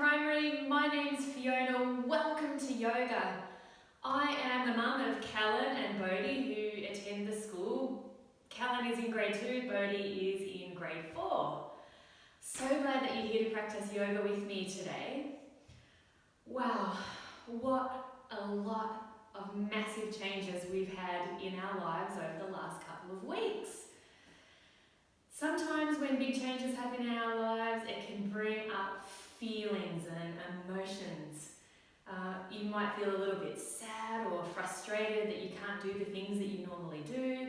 Primary, my name's Fiona. Welcome to yoga. I am the mum of Callan and Bodhi who attend the school. Callan is in grade 2, Bodhi is in grade 4. So glad that you're here to practice yoga with me today. Wow, what a lot of massive changes we've had in our lives over the last couple of weeks. Sometimes when big changes happen in our lives, it can bring up feelings and emotions. You might feel a little bit sad or frustrated that you can't do the things that you normally do.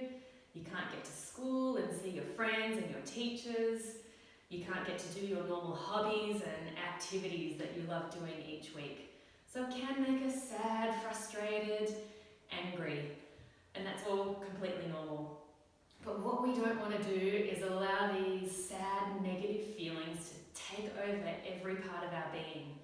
You can't get to school and see your friends and your teachers. You can't get to do your normal hobbies and activities that you love doing each week. So it can make us sad, frustrated, angry, and that's all completely normal. But what we don't want to do is allow these sad, negative feelings to take over every part of our being.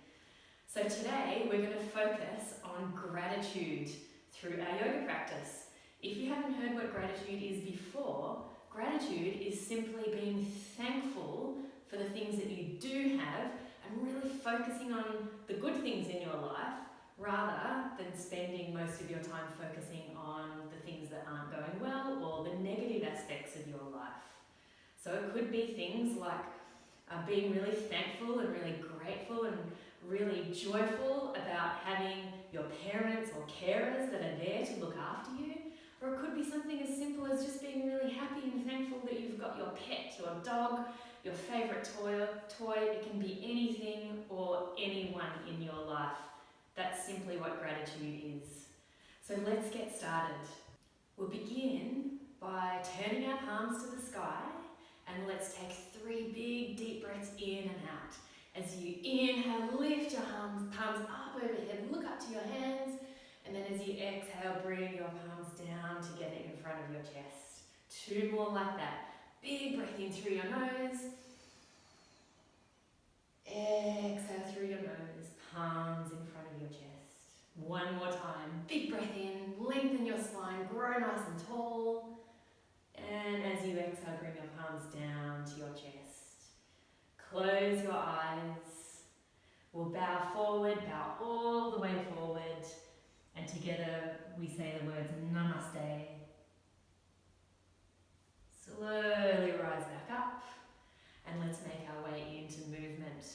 So today we're going to focus on gratitude through our yoga practice. If you haven't heard what gratitude is before, gratitude is simply being thankful for the things that you do have and really focusing on the good things in your life rather than spending most of your time focusing on the things that aren't going well or the negative aspects of your life. So it could be things like being really thankful and really grateful and really joyful about having your parents or carers that are there to look after you. Or it could be something as simple as just being really happy and thankful that you've got your pet, your dog, your favourite toy. It can be anything or anyone in your life. That's simply what gratitude is. So let's get started. We'll begin by turning our palms to the sky, and let's take 3 big deep breaths in and out. As you inhale, lift your palms up overhead, look up to your hands, and then as you exhale, bring your palms down together in front of your chest. 2 more like that. Big breath in through your nose. Exhale through your nose, palms in front of your chest. 1 more time. Big breath in, lengthen your spine, grow nice and tall. And as you exhale, bring your palms down to your chest. Close your eyes. We'll bow forward, bow all the way forward. And together we say the words Namaste. Slowly rise back up and let's make our way into movement.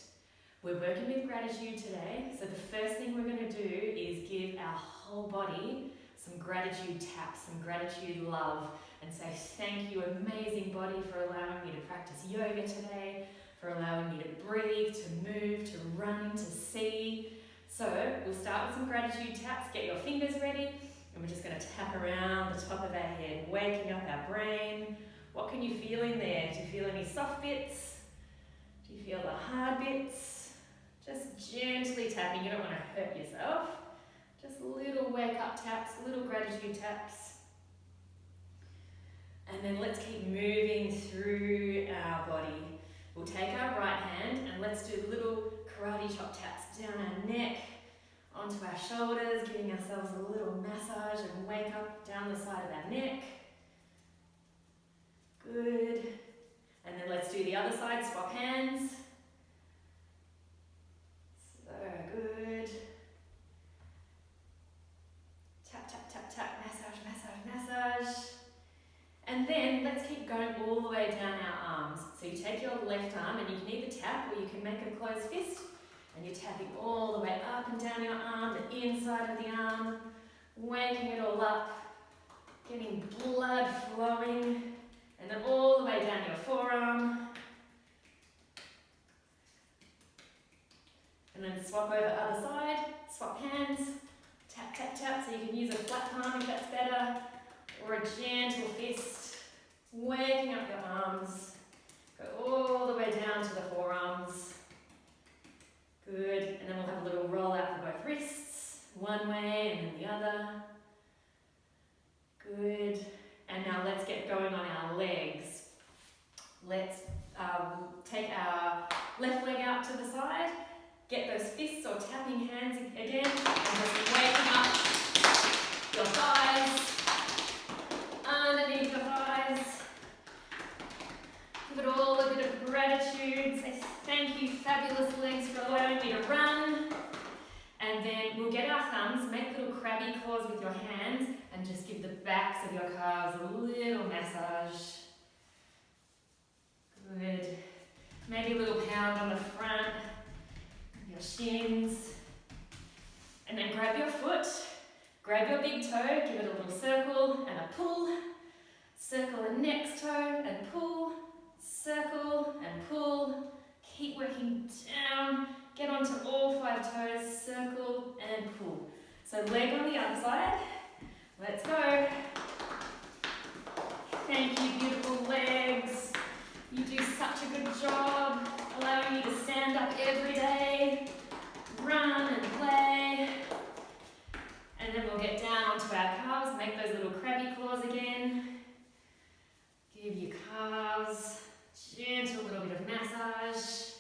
We're working with gratitude today, so the first thing we're going to do is give our whole body some gratitude taps, some gratitude love, and say thank you, amazing body, for allowing me to practice yoga today, for allowing me to breathe, to move, to run, to see. So we'll start with some gratitude taps. Get your fingers ready, and we're just going to tap around the top of our head, waking up our brain. What can you feel in there? Do you feel any soft bits? Do you feel the hard bits? Just gently tapping. You don't want to hurt yourself. Just little wake up taps, little gratitude taps. And then let's keep moving through our body. We'll take our right hand and let's do little karate chop taps down our neck, onto our shoulders, giving ourselves a little massage and wake up down the side of our neck. Good. And then let's do the other side, swap hands. So good. Tap, tap, tap, tap, massage, massage, massage. And then let's keep going all the way down our arms. So you take your left arm and you can either tap or you can make a closed fist. And you're tapping all the way up and down your arm, the inside of the arm, waking it all up, getting blood flowing, and then all the way down your forearm. And then swap over other side, swap hands, tap, tap, tap, so you can use a flat palm if that's better, or a gentle fist, waking up your arms, go all the way down to the forearms. Good, and then we'll have a little roll out for both wrists, one way and then the other. Good, and now let's get going on our legs. Let's take our left leg out to the side, get those fists or tapping hands again, and just waking up your thighs, underneath your thighs. Thank you, fabulous legs, for allowing me to run. And then we'll get our thumbs, make little crabby claws with your hands, and just give the backs of your calves a little massage. Good. Maybe a little pound on the front, your shins. And then grab your foot, grab your big toe, give it a little circle and a pull. Circle the next toe and pull. Circle and pull. Keep working down. Get onto all 5 toes, circle and pull. So leg on the other side. Let's go. Thank you, beautiful legs. You do such a good job allowing you to stand up every day, run and play. And then we'll get down onto our calves, make those little crabby claws again. Give your calves gentle little bit of massage.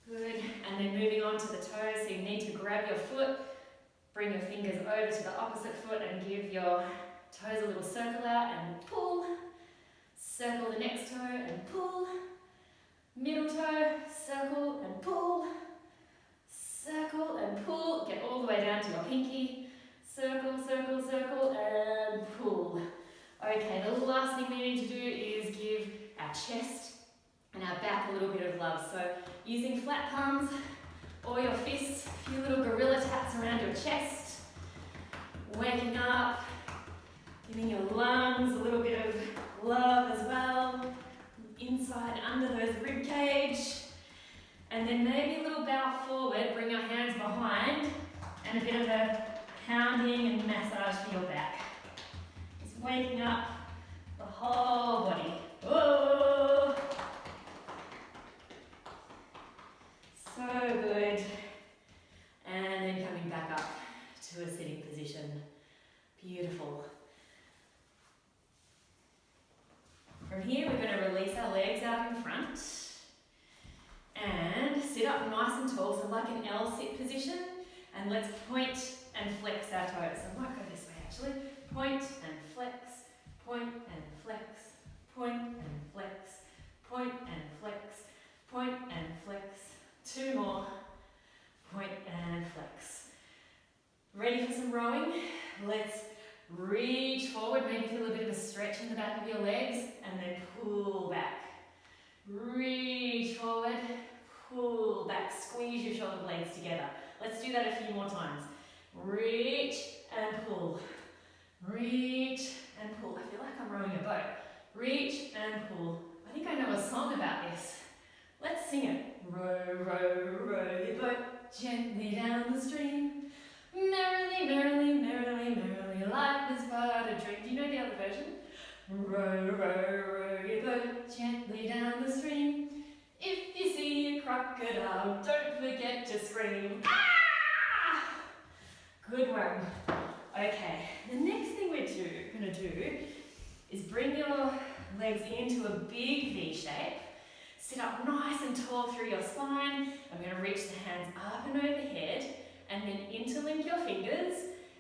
Good, and then moving on to the toes, so you need to grab your foot, bring your fingers over to the opposite foot and give your toes a little circle out and pull. Circle the next toe and pull. Middle toe, circle and pull. Circle and pull. Get all the way down to your pinky. Circle, circle, circle and pull. Okay, the last thing we need to do is give our chest and our back a little bit of love. So using flat palms or your fists, a few little gorilla taps around your chest. Waking up, giving your lungs a little bit of love as well. Inside, under those rib cage. And then maybe a little bow forward, bring your hands behind, and a bit of a pounding and massage for your back. Just waking up the whole body. Whoa! So good. And then coming back up to a sitting position. Beautiful. From here, we're going to release our legs out in front and sit up nice and tall, so like an L sit position, and let's point and flex our toes. I might go this way actually. Point and flex, point and flex, point and flex, point and flex, point and flex. 2 more. Point and flex. Ready for some rowing? Let's reach forward, maybe feel a bit of a stretch in the back of your legs, and then pull back. Reach forward, pull back, squeeze your shoulder blades together. Let's do that a few more times. Reach and pull. Reach and pull. I feel like I'm rowing a boat. Reach and pull. I think I know a song about this. Let's sing it. Row, row, row your boat gently down the stream. Merrily, merrily, merrily, merrily, life is but a dream. Do you know the other version? Row, row, row your boat gently down the stream. If you see a crocodile, don't forget to scream. Ah! Good one. Okay, the next thing we're going to do is bring your legs into a big V shape. Sit up nice and tall through your spine. I'm going to reach the hands up and overhead, and then interlink your fingers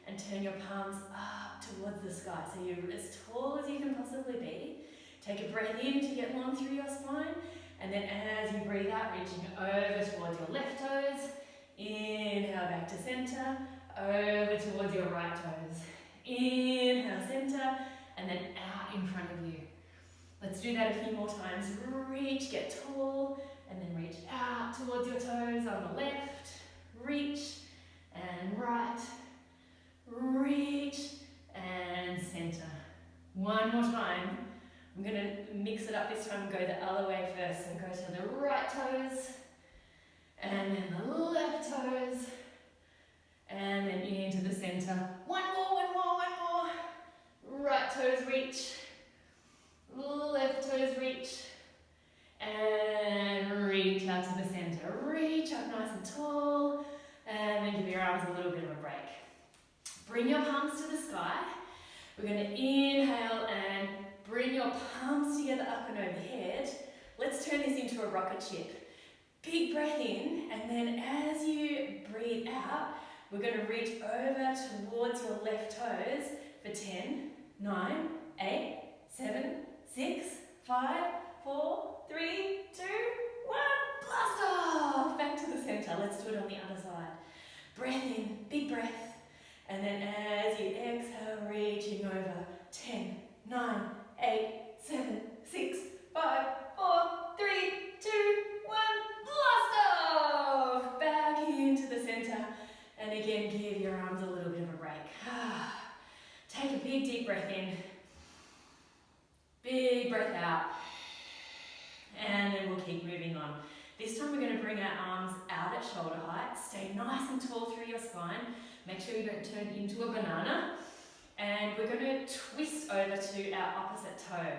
and turn your palms up towards the sky. So you're as tall as you can possibly be. Take a breath in to get long through your spine, and then as you breathe out, reaching over towards your left toes. Inhale back to center, over towards your right toes. Inhale center, and then out in front of you. Let's do that a few more times. Reach, get tall, and then reach out towards your toes on the left. Reach and right. Reach and center. One more time. I'm going to mix it up this time and go the other way first. So go to the right toes, and then the left toes, and then into the center. One more, one more, one more. Right toes reach. Left toes reach, and reach out to the center. Reach up nice and tall, and then give your arms a little bit of a break. Bring your palms to the sky. We're going to inhale and bring your palms together up and overhead. Let's turn this into a rocket ship. Big breath in, and then as you breathe out, we're going to reach over towards your left toes for 10, 9, 8, 7, 6, 5, 4, 3, 2, one, blast off! Back to the center. Let's do it on the other side. Breath in, big breath. And then as you exhale, reaching over. 10, 9, 8, 7, 6, 5, 4, 3, 2, 1, blast off! Back into the center. And again, give your arms a little bit of a break. Take a big deep breath in. Big breath out. And then we'll keep moving on. This time we're going to bring our arms out at shoulder height. Stay nice and tall through your spine. Make sure you don't turn into a banana. And we're going to twist over to our opposite toe.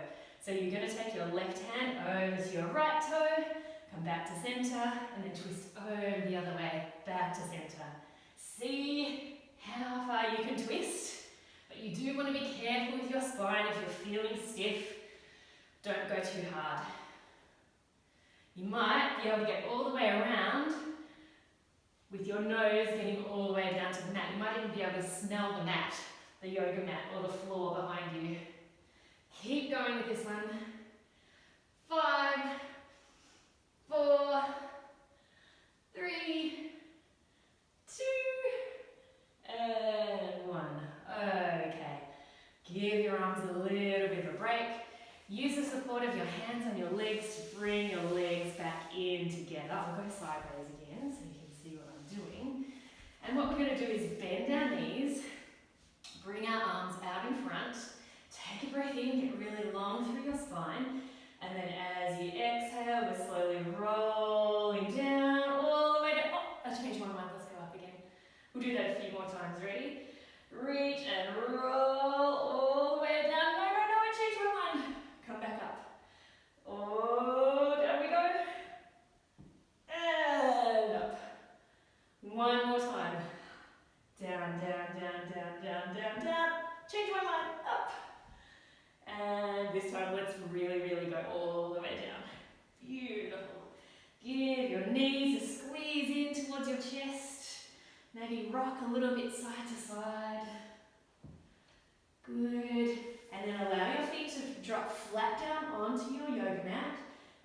So you're going to take your left hand over to your right toe, come back to center, and then twist over the other way, back to center. See how far you can twist, but you do want to be careful with your spine. If you're feeling stiff, don't go too hard. You might be able to get all the way around with your nose getting all the way down to the mat. You might even be able to smell the mat, the yoga mat, or the floor behind you. Keep going with this one. 5, 4, 3, 2, and 1. Okay. Give your arms a little bit of a break. Use the support of your hands on your legs to bring your legs back in together. I'll go sideways again so you can see what I'm doing. And what we're going to do is bend our knees, bring our arms out in front, take a breath in, get really long through your spine, and then as you exhale, we're slowly rolling down, all the way down. Oh, I changed my mind, let's go up again. We'll do that a few more times, ready? Reach and roll all the way down. No, I changed my mind. Come back up. Oh, down we go. And up. One more time. Down, down, down, down, down, down, down. Change my mind. Up. And this time, let's really go all the way down. Beautiful. Give your knees a squeeze in towards your chest. Maybe rock a little bit side to side. Good. And then allow your feet to drop flat down onto your yoga mat.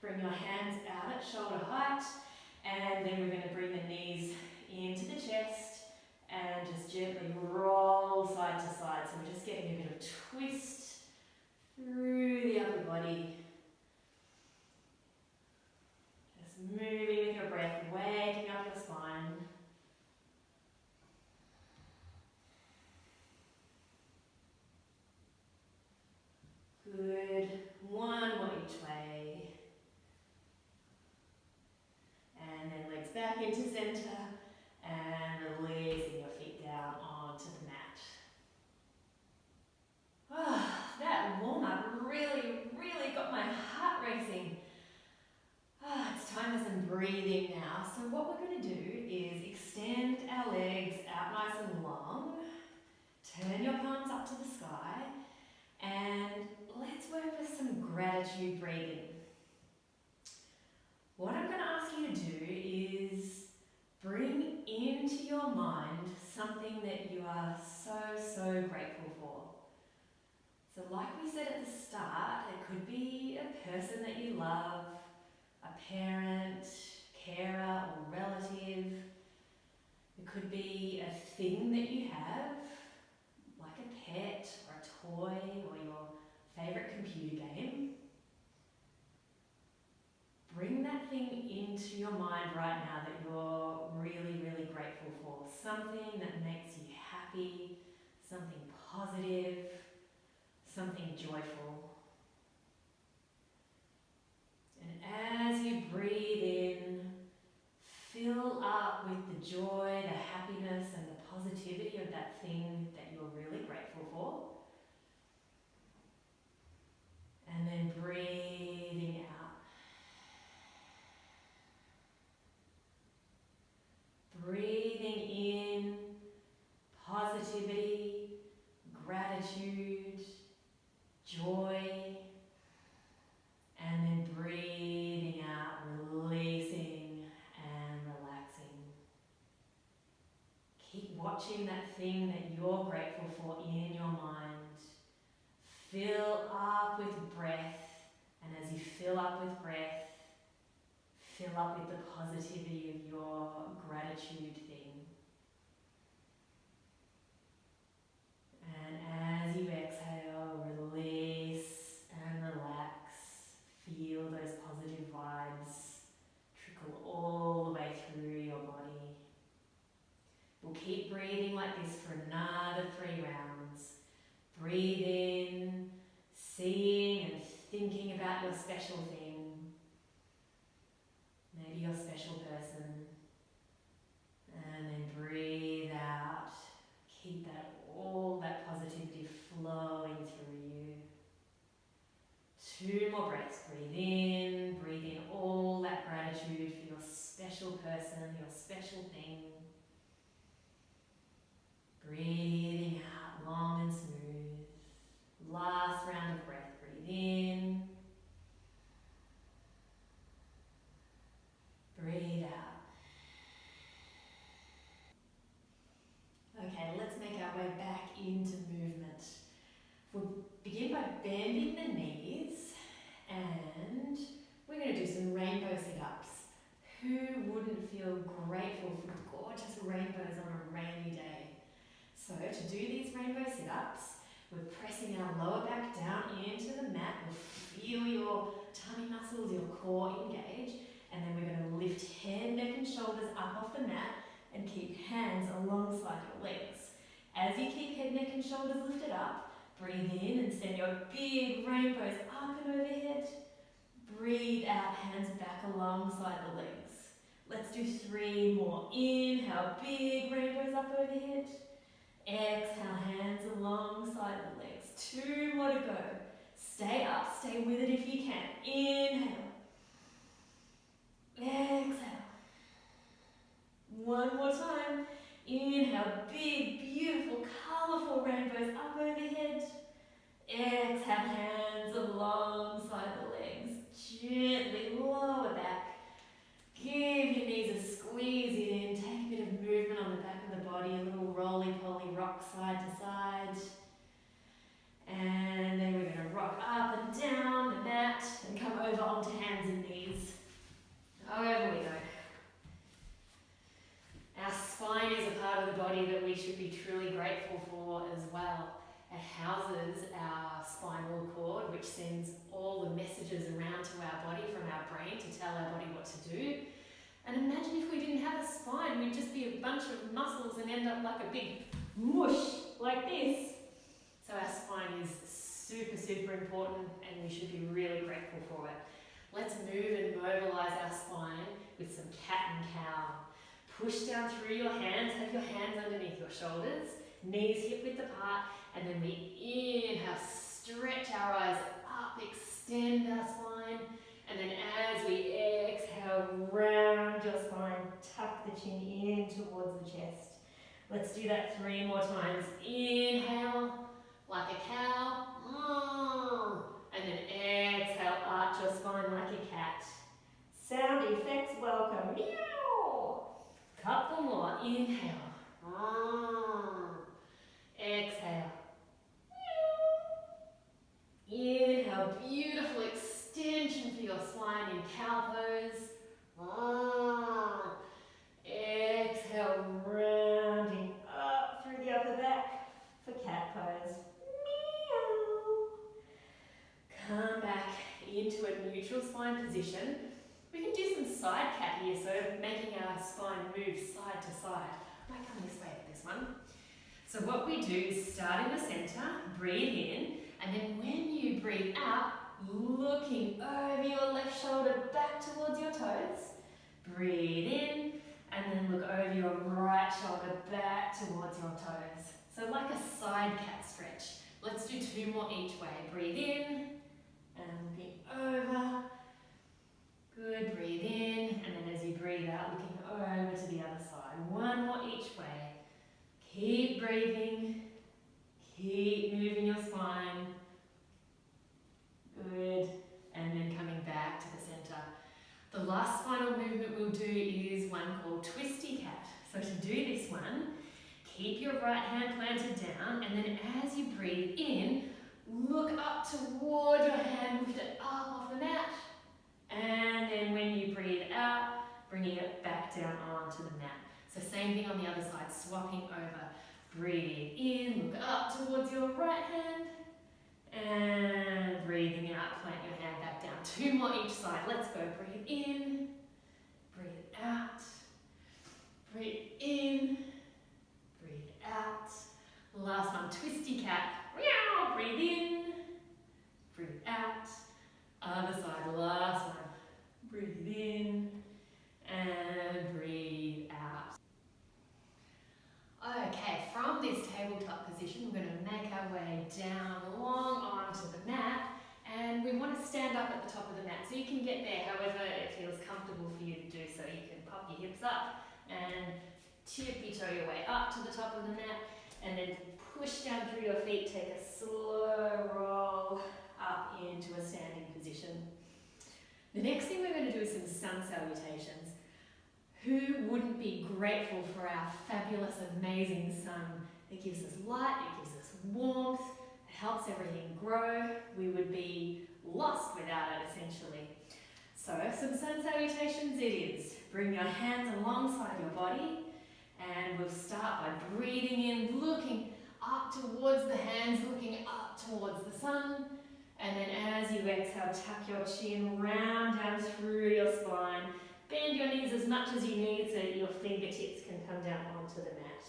Bring your hands out at shoulder height. And then we're going to bring the knees into the chest and just gently roll side to side. So we're just getting a bit of twist through the upper body. Just moving with your breath, waking up your spine. Good. One more each way. And then legs back into center and releasing your feet down onto the mat. That warm-up really got my heart racing. It's time for some breathing now. So what we're going to do is extend our legs out nice and long. Turn your palms up to the sky. And let's work with some gratitude breathing. What I'm going to ask you to do is bring into your mind something that you are so grateful for. So like we said at the start, it could be a person that you love, a parent, carer or relative. It could be a thing that you have, like a pet or a toy or your favourite computer game. Bring that thing into your mind right now that you're really grateful for. Something that makes you happy, something positive, something joyful. And as you breathe in, fill up with the joy, the happiness and the positivity of that thing that you're really grateful for. And then breathing out. Breathing in positivity, gratitude, joy, and then breathing out, releasing and relaxing. Keep watching that thing that you're grateful for in your mind. Fill up with breath, and as you fill up with breath, fill up with the positivity of your gratitude thing. And as you exhale, release and relax. Feel those positive vibes trickle all the way through your body. We'll keep breathing like this for another 3 rounds. Breathe in, seeing and thinking about your special thing. Maybe your special person. And then breathe out. Keep all that positivity flowing through you. 2 more breaths. Breathe in all that gratitude for your special person, your special thing. Breathing out long and smooth. Last round of breath. Breathe in. Breathe out. Okay, let's make our way back into movement. We'll begin by bending the knees and we're going to do some rainbow sit-ups. Who wouldn't feel grateful for gorgeous rainbows on a rainy day? So to do these rainbow sit-ups, we're pressing our lower back down into the mat. We'll feel your tummy muscles, your core engage. And then we're going to lift head, neck and shoulders up off the mat and keep hands alongside your legs. As you keep head, neck and shoulders lifted up, breathe in and send your big rainbows up and overhead. Breathe out, hands back alongside the legs. Let's do 3 more. Inhale, big rainbows up overhead. Exhale, hands alongside the legs. 2 more to go. Stay up, stay with it if you can. Inhale. Exhale. 1 more time. Inhale, big, beautiful, colourful rainbows up overhead. Exhale, hands alongside the legs. Gently lower back. Give your knees a squeeze in. Take a bit of movement on the back of the body. A little roly-poly rock side to side. And then we're going to rock up and down the mat and come over onto hands and knees. Over we go. Our spine is a part of the body that we should be truly grateful for as well. It houses our spinal cord, which sends all the messages around to our body from our brain to tell our body what to do. And imagine if we didn't have a spine, we'd just be a bunch of muscles and end up like a big mush like this. So our spine is super, super important and we should be really grateful for it. Let's move and mobilise our spine with some cat and cow. Push down through your hands, have your hands underneath your shoulders, knees hip width apart, and then we inhale, stretch our eyes up, extend our spine, and then as we exhale, round your spine, tuck the chin in towards the chest. Let's do that 3 more times. Inhale, like a cow, and then exhale, arch your spine like a cat. Sound effects welcome. Meow. Couple more. Inhale. Exhale. Inhale. Beautiful extension for your spine in cow pose. Exhale. Rounding up through the upper back for cat pose. Meow. Come back into a neutral spine position. We can do some side cat here, so making our spine move side to side. I might come this way for this one. So what we do is start in the centre, breathe in, and then when you breathe out, looking over your left shoulder back towards your toes, breathe in, and then look over your right shoulder back towards your toes. So like a side cat stretch. Let's do 2 more each way. Breathe in, and looking over. Good, breathe in, and then as you breathe out, looking over to the other side. 1 more each way. Keep breathing, keep moving your spine. Good, and then coming back to the centre. The last spinal movement we'll do is one called Twisty Cat. So to do this one, keep your right hand planted down, and then as you breathe in, look up toward your hand, lift it up off the mat. And then when you breathe out, rocking over. Breathe in, look up towards your right hand. And breathing out, plant your hand back down. 2 more each side. Let's go. Breathe in, breathe out. Breathe in, breathe out. Last one, twisty cat. Breathe in, breathe out. Other side, last one. Breathe in and breathe out. Okay, from this tabletop position, we're going to make our way down long onto the mat, and we want to stand up at the top of the mat. So you can get there however it feels comfortable for you to do so. You can pop your hips up and tippy-toe your way up to the top of the mat, and then push down through your feet, take a slow roll up into a standing position. The next thing we're going to do is some sun salutations. Who wouldn't be grateful for our fabulous, amazing sun? It gives us light, it gives us warmth, it helps everything grow. We would be lost without it, essentially. So, some sun salutations it is. Bring your hands alongside your body, and we'll start by breathing in, looking up towards the hands, looking up towards the sun. And then as you exhale, tuck your chin round down through your spine. Bend your knees as much as you need so that your fingertips can come down onto the mat.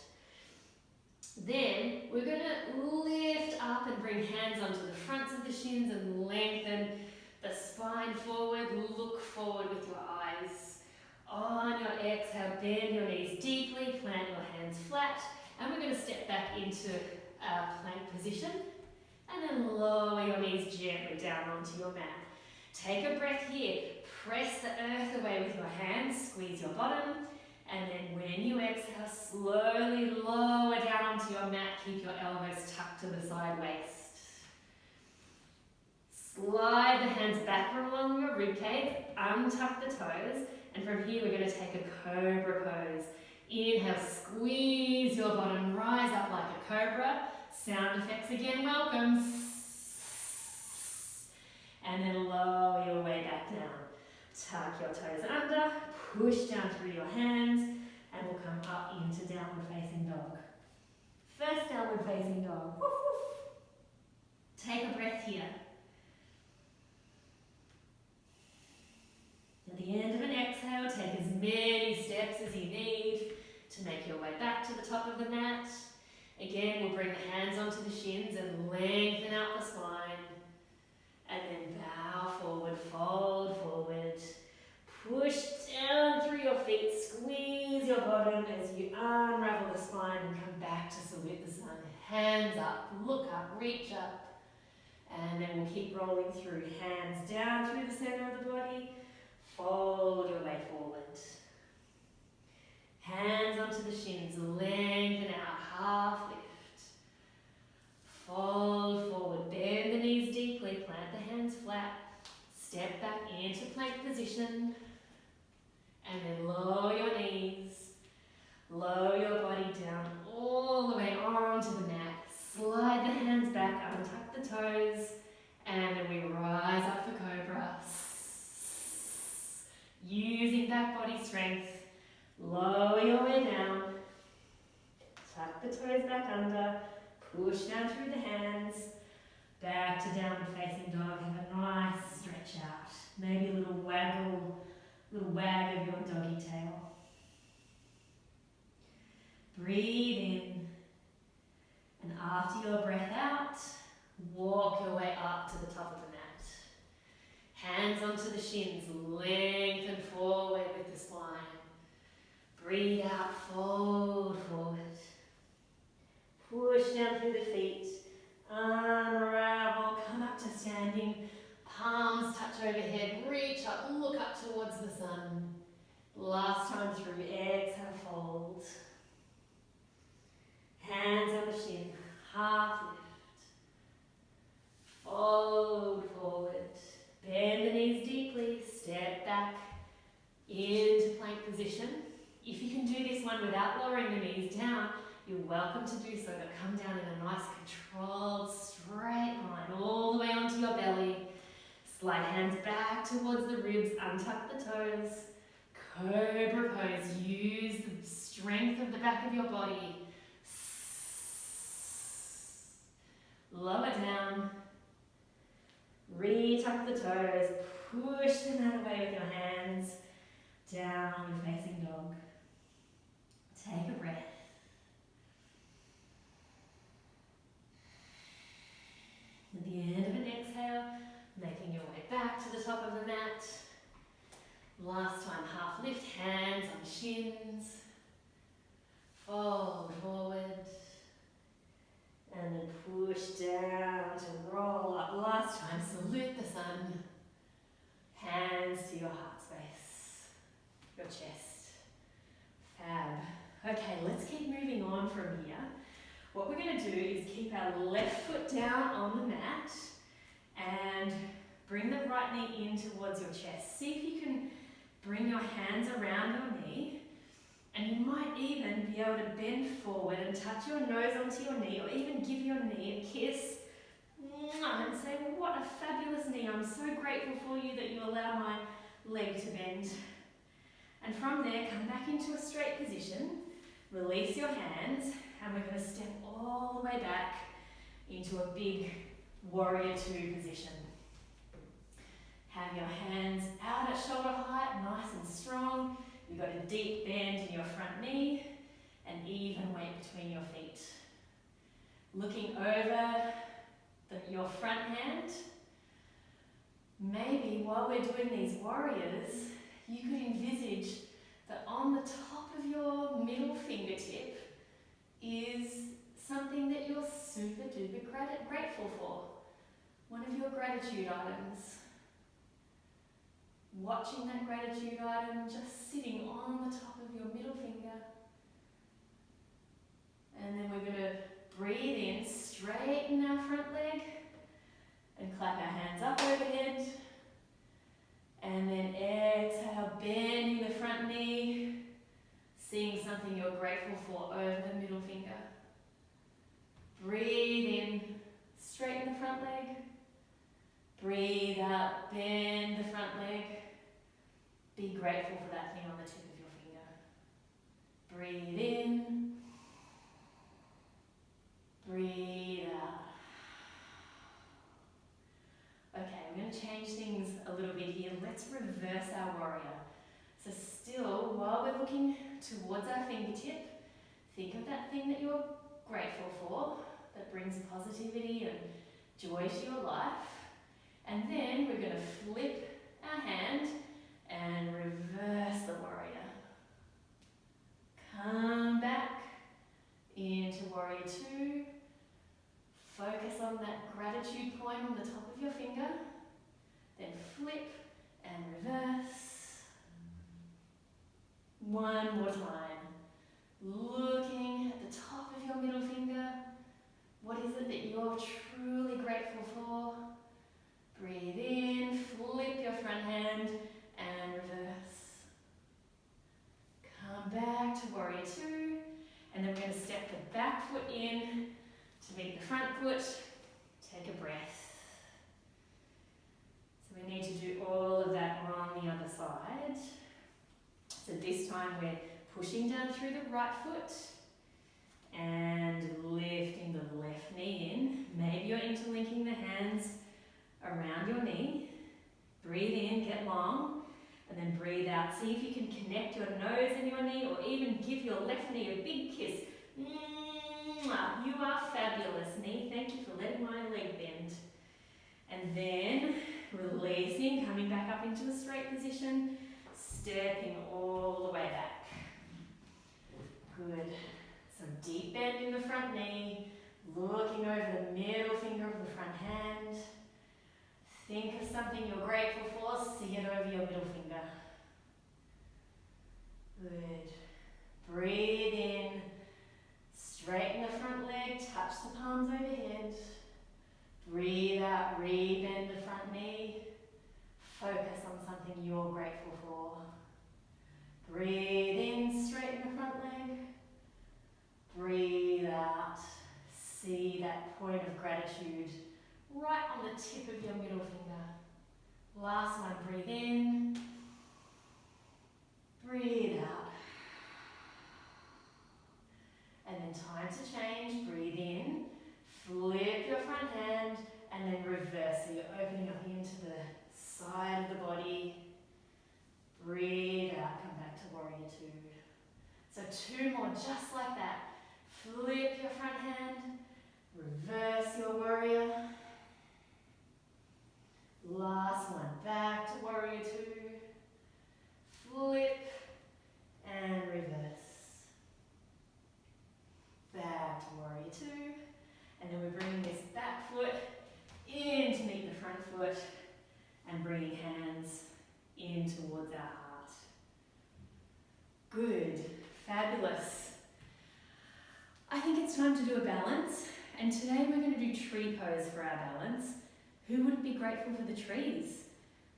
Then we're going to lift up and bring hands onto the fronts of the shins and lengthen the spine forward. Look forward with your eyes. On your exhale, bend your knees deeply, plant your hands flat, and we're going to step back into our plank position. And then lower your knees gently down onto your mat. Take a breath here. Press the earth away with your hands. Squeeze your bottom. And then when you exhale, slowly lower down onto your mat. Keep your elbows tucked to the side waist. Slide the hands back along your ribcage. Untuck the toes. And from here, we're going to take a cobra pose. Inhale, squeeze your bottom. Rise up like a cobra. Sound effects again, welcome. And then lower your way back down. Tuck your toes under, push down through your hands, and we'll come up into downward facing dog. First downward facing dog. Woof, woof. Take a breath here. At the end of an exhale, take as many steps as you need to make your way back to the top of the mat. Again, we'll bring the hands onto the shins and lengthen out the spine. And then bow forward, fold forward. Push down through your feet, squeeze your bottom as you unravel the spine and come back to salute the sun. Hands up, look up, reach up. And then we'll keep rolling through. Hands down through the center of the body. Fold your way forward. Hands onto the shins, lengthen out, half lift. Fold forward, bend the knees deeply, plant the hands flat. Step back into plank position. And then lower your knees. Lower your body down all the way onto the mat. Slide the hands back, untuck the toes. And then we rise up for cobra. Using back body strength. Lower your way down. Tuck the toes back under. Push down through the hands. Back to downward facing dog. Have a nice stretch out. Maybe a little waggle, little wag of your doggy tail. Breathe in. And after your breath out, walk your way up to the top of the mat. Hands onto the shins. Lengthen forward with the spine. Breathe out, fold forward. Push down through the feet. Unravel, come up to standing. Palms touch overhead, reach up, look up towards the sun. Last time through, exhale, fold. Hands on the shin, half lift. Fold forward. Bend the knees deeply, step back into plank position. If you can do this one without lowering the knees down, you're welcome to do so, but come down in a nice controlled straight line all the way onto your belly. Slide hands back towards the ribs, untuck the toes. Cobra pose, use the strength of the back of your body. lower down, re-tuck the toes, push them out away with your hands, downward facing dog. Take a breath. At the end of an exhale, making your way back to the top of the mat. Last time, half lift, hands on shins. Fold forward. And then push down to roll up. Last time, salute the sun. Hands to your heart space, your chest. Fab. Okay, let's keep moving on from here. What we're going to do is keep our left foot down on the mat and bring the right knee in towards your chest. See if you can bring your hands around your knee, and you might even be able to bend forward and touch your nose onto your knee, or even give your knee a kiss and say, what a fabulous knee. I'm so grateful for you that you allow my leg to bend. And from there, come back into a straight position, release your hands, and we're going to step all the way back into a big warrior two position. Have your hands out at shoulder height, nice and strong. You've got a deep bend in your front knee, and even weight between your feet. Looking over your front hand, maybe while we're doing these warriors, you could envisage that on the top of your middle fingertip is something that you're super duper grateful for. One of your gratitude items. Watching that gratitude item just sitting on the top of your middle finger. And then we're going to breathe in, straighten our front leg, and clap our hands up overhead. And then exhale, bending the front knee, seeing something you're grateful for over the middle finger. Breathe in, straighten the front leg. Breathe out, bend the front leg. Be grateful for that thing on the tip of your finger. Breathe in. Breathe out. Okay, we're going to change things a little bit here. Let's reverse our warrior. So still, while we're looking towards our fingertip, think of that thing that you're grateful for, that brings positivity and joy to your life. And then we're going to flip our hand and reverse the warrior. Come back into warrior two. Focus on that gratitude point on the top of your finger. Then flip and reverse. One more time. Looking at the top of your middle finger. What is it that you're truly grateful for? Breathe in, flip your front hand and reverse. Come back to warrior two, and then we're going to step the back foot in to meet the front foot. Take a breath. So we need to do all of that on the other side. So this time we're pushing down through the right foot and lifting the left knee in. Maybe you're interlinking the hands around your knee. Breathe in, get long, and then breathe out. See if you can connect your nose and your knee, or even give your left knee a big kiss. You are fabulous, knee. Thank you for letting my leg bend. And then releasing, coming back up into a straight position, stepping all the way back. Good. Some deep bend in the front knee, looking over the middle finger of the front hand. Think of something you're grateful for, see it over your middle finger. Good. Breathe in, straighten the front leg, touch the palms overhead. Breathe out, re-bend the front knee. Focus on something you're grateful for. Breathe in, straighten the front leg. Breathe out, see that point of gratitude right on the tip of your middle finger. Last one, breathe in. Breathe out. And then time to change, breathe in. Flip your front last one. Back to warrior two. Flip and reverse. Back to warrior two. And then we're bringing this back foot in to meet the front foot and bringing hands in towards our heart. Good. Fabulous. I think it's time to do a balance. And today we're going to do tree pose for our balance. Who wouldn't be grateful for the trees?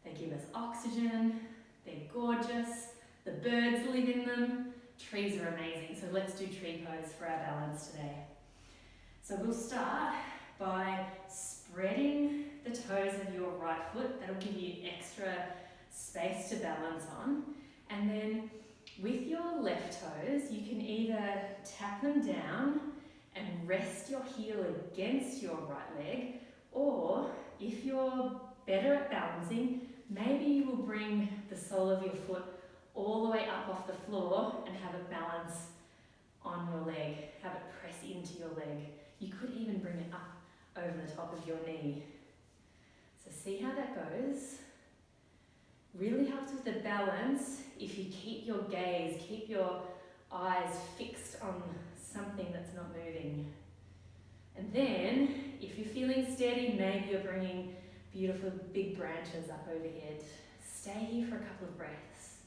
They give us oxygen, they're gorgeous, the birds live in them. Trees are amazing, so let's do tree pose for our balance today. So we'll start by spreading the toes of your right foot. That'll give you extra space to balance on. And then with your left toes, you can either tap them down and rest your heel against your right leg, or if you're better at balancing, maybe you will bring the sole of your foot all the way up off the floor and have it balance on your leg, have it press into your leg. You could even bring it up over the top of your knee. So see how that goes. Really helps with the balance if you keep your gaze, keep your eyes fixed on something that's not moving. And then, if you're feeling steady, maybe you're bringing beautiful big branches up overhead. Stay here for a couple of breaths.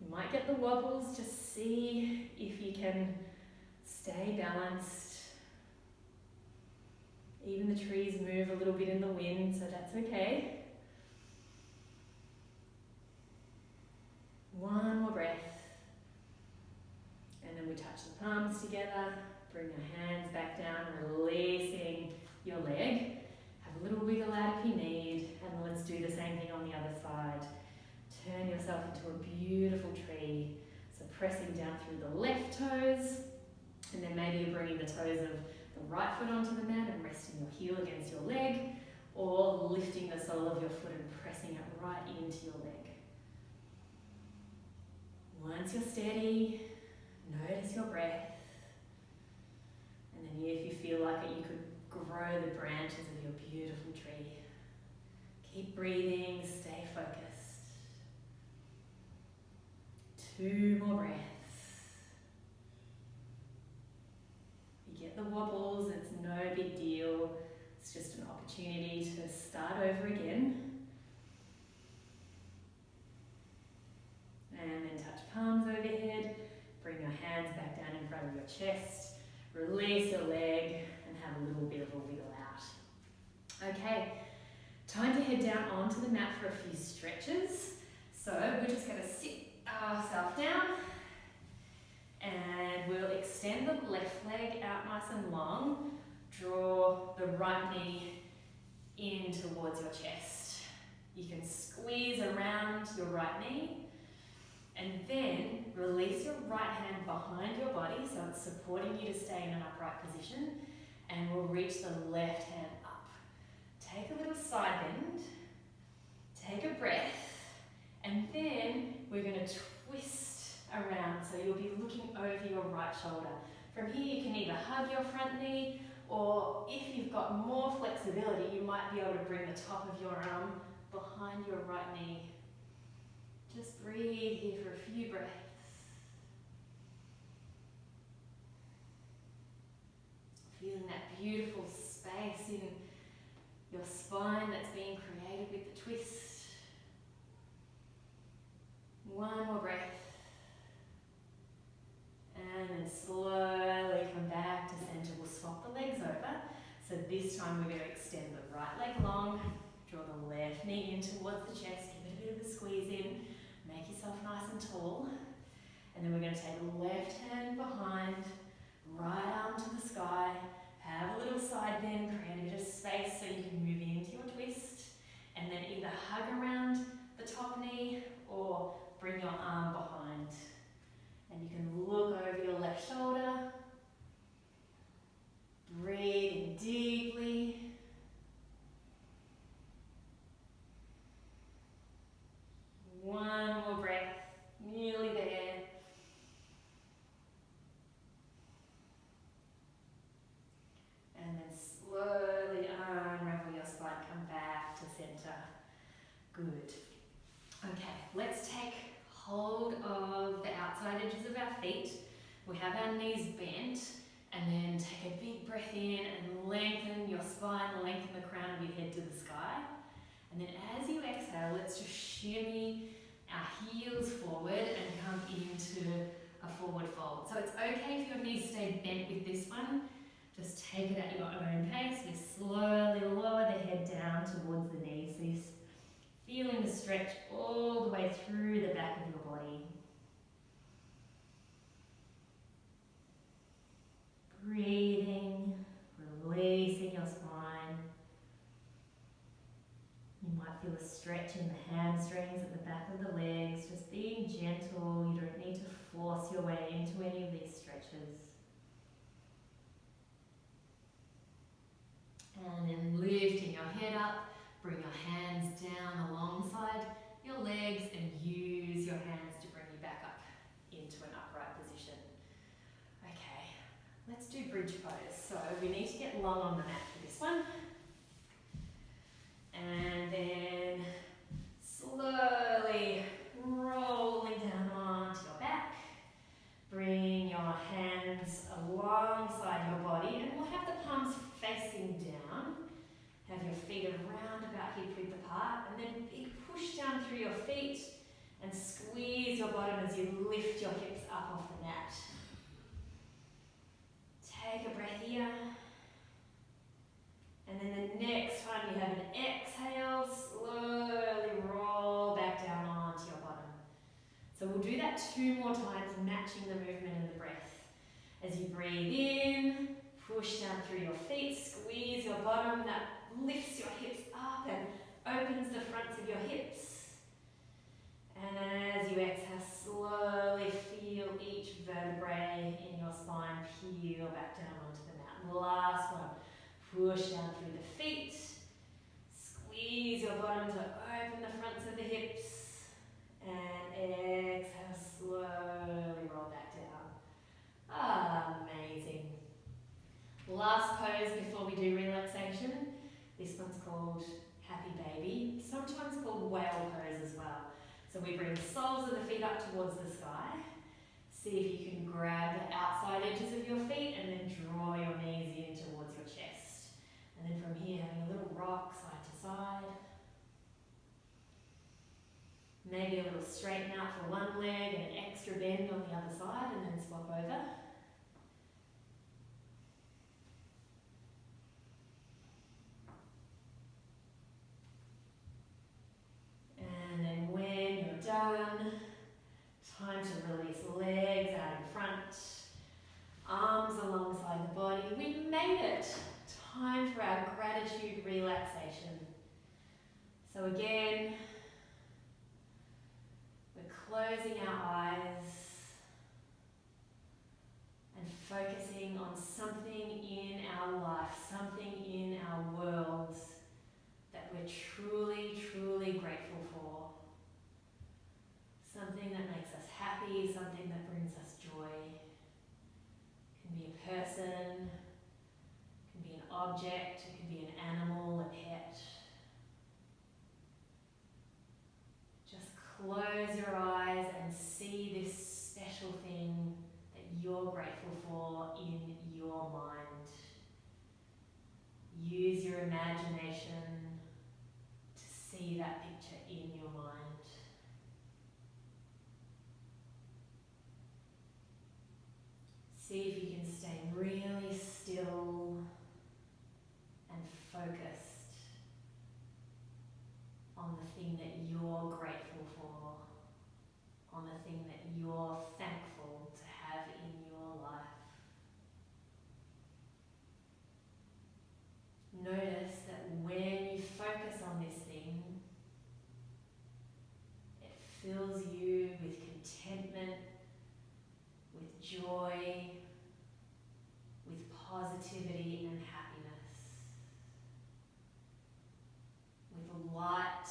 You might get the wobbles, just see if you can stay balanced. Even the trees move a little bit in the wind, so that's okay. One more breath. And then we touch the palms together, bring your hands back down, releasing your leg. Have a little wiggle out if you need, and let's do the same thing on the other side. Turn yourself into a beautiful tree. So pressing down through the left toes, and then maybe you're bringing the toes of the right foot onto the mat and resting your heel against your leg, or lifting the sole of your foot and pressing it right into your leg. Once you're steady, notice your breath. And then if you feel like it, you could grow the branches of your beautiful tree. Keep breathing, stay focused. 2 more breaths. You get the wobbles, it's no big deal. It's just an opportunity to start over again. And then touch palms overhead. Bring your hands back down in front of your chest. Release your leg and have a little bit of a wiggle out. Okay, time to head down onto the mat for a few stretches. So we're just going to sit ourselves down and we'll extend the left leg out nice and long. Draw the right knee in towards your chest. You can squeeze around your right knee. And then release your right hand behind your body so it's supporting you to stay in an upright position. And we'll reach the left hand up. Take a little side bend. Take a breath. And then we're going to twist around. So you'll be looking over your right shoulder. From here you can either hug your front knee, or if you've got more flexibility, you might be able to bring the top of your arm behind your right knee. Just breathe here for a few breaths. Feeling that beautiful space in your spine that's being created with the twist. 1 more breath. And then slowly come back to center. We'll swap the legs over. So this time we're going to extend the right leg long. Draw the left knee in towards the chest. Give it a bit of a squeeze in. Make yourself nice and tall. And then we're going to take the left hand behind, right arm to the sky. Have a little side bend, create a bit of space so you can move into your twist. And then either hug around the top knee or bring your arm behind. And you can look over your left shoulder. Breathing deeply. One more breath, nearly there. And then slowly unravel your spine better. Good. Okay, let's take hold of the outside edges of our feet. We have our knees bent, and then take a big breath in and lengthen your spine, lengthen the crown of your head to the sky. And then as you exhale, let's just shimmy our heels forward and come into a forward fold. So it's okay if your knees stay bent with this one. Just take it at your own pace. We slowly lower the head down towards the knees. So you're feeling the stretch all the way through the back of your body. Breathing, releasing your spine. You might feel a stretch in the hamstrings at the back of the legs, just being gentle. You don't need to force your way into any of these stretches. And then lifting your head up, bring your hands down alongside your legs and use your hands to bring you back up into an upright position. Okay, let's do bridge pose. So we need to get long on the mat for this one. And then slowly rolling down onto your back. Bring your hands alongside your body, and we'll have the palms facing down. Have your feet around about hip width apart, and then big push down through your feet and squeeze your bottom as you lift your hips up off the mat. Take a breath here. And then the next time you have an exhale, slowly roll back down onto your bottom. So we'll do that 2 more times, matching the movement and the breath. As you breathe in, push down through your feet, squeeze your bottom, that lifts your hips up and opens the fronts of your hips. And as you exhale, slowly feel each vertebrae in your spine peel back down onto the mat. Last one. Push down through the feet, squeeze your bottom to open the fronts of the hips, and exhale, slowly roll back down. Amazing. Last pose before we do relaxation. This one's called Happy Baby, sometimes called whale pose as well. So we bring the soles of the feet up towards the sky. See if you can grab the outside edges of your feet and then draw your knees in towards your chest. And then from here, having a little rock side to side. Maybe a little straighten out for one leg and an extra bend on the other side, and then swap over. And then when you're done, time to release legs out in front, arms alongside the body. We made it. Time for our gratitude relaxation. So again, we're closing our eyes and focusing on something in our life, something in our world that we're truly, truly grateful for. Something that makes us happy, something that brings us joy. It can be a person, be an object, it could be an animal, a pet. Just close your eyes and see this special thing that you're grateful for in your mind. Use your imagination to see that picture in your mind. See if you can stay really still and focused on the thing that you're grateful for, on the thing that you're thankful to have in your life. Notice that when you focus on this thing, it fills you with contentment, with joy, with positivity and happiness, with light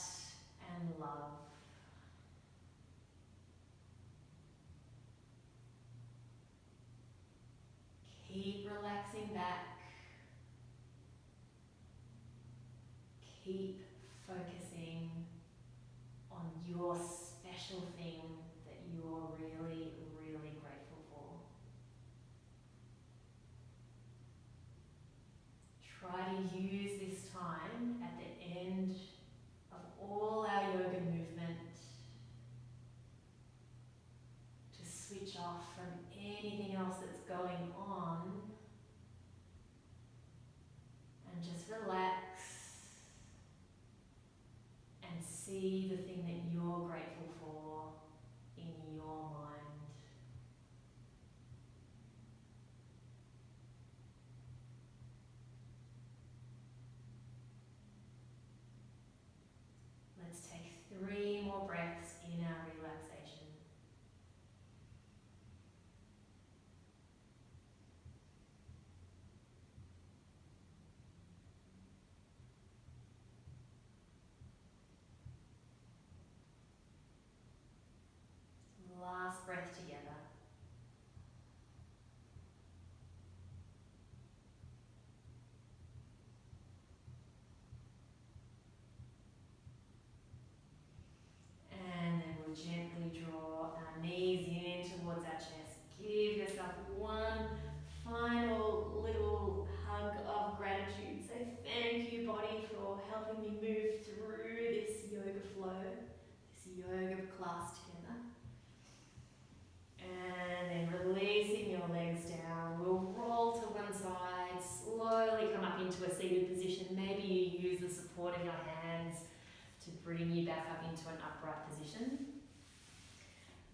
and love. Keep relaxing back. Keep focusing off from anything else that's going on and just relax and see the thing that you're grateful for in your mind. Let's take 3 more breaths in our relaxation. Last breath together. And then we'll gently draw our knees in towards our chest. Give yourself one final little hug of gratitude. Say thank you, body, for helping me move through this yoga flow, this yoga class together. And then releasing your legs down, we'll roll to one side, slowly come up into a seated position. Maybe you use the support of your hands to bring you back up into an upright position.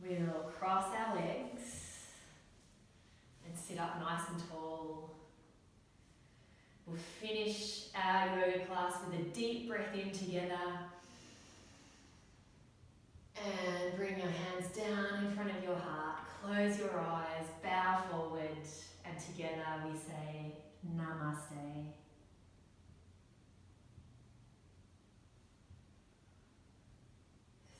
We'll cross our legs and sit up nice and tall. We'll finish our yoga class with a deep breath in together. And bring your hands down in front of your heart. Close your eyes, bow forward, and together we say Namaste.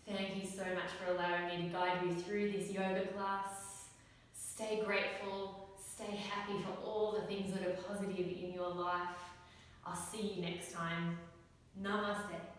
Thank you so much for allowing me to guide you through this yoga class. Stay grateful, stay happy for all the things that are positive in your life. I'll see you next time. Namaste.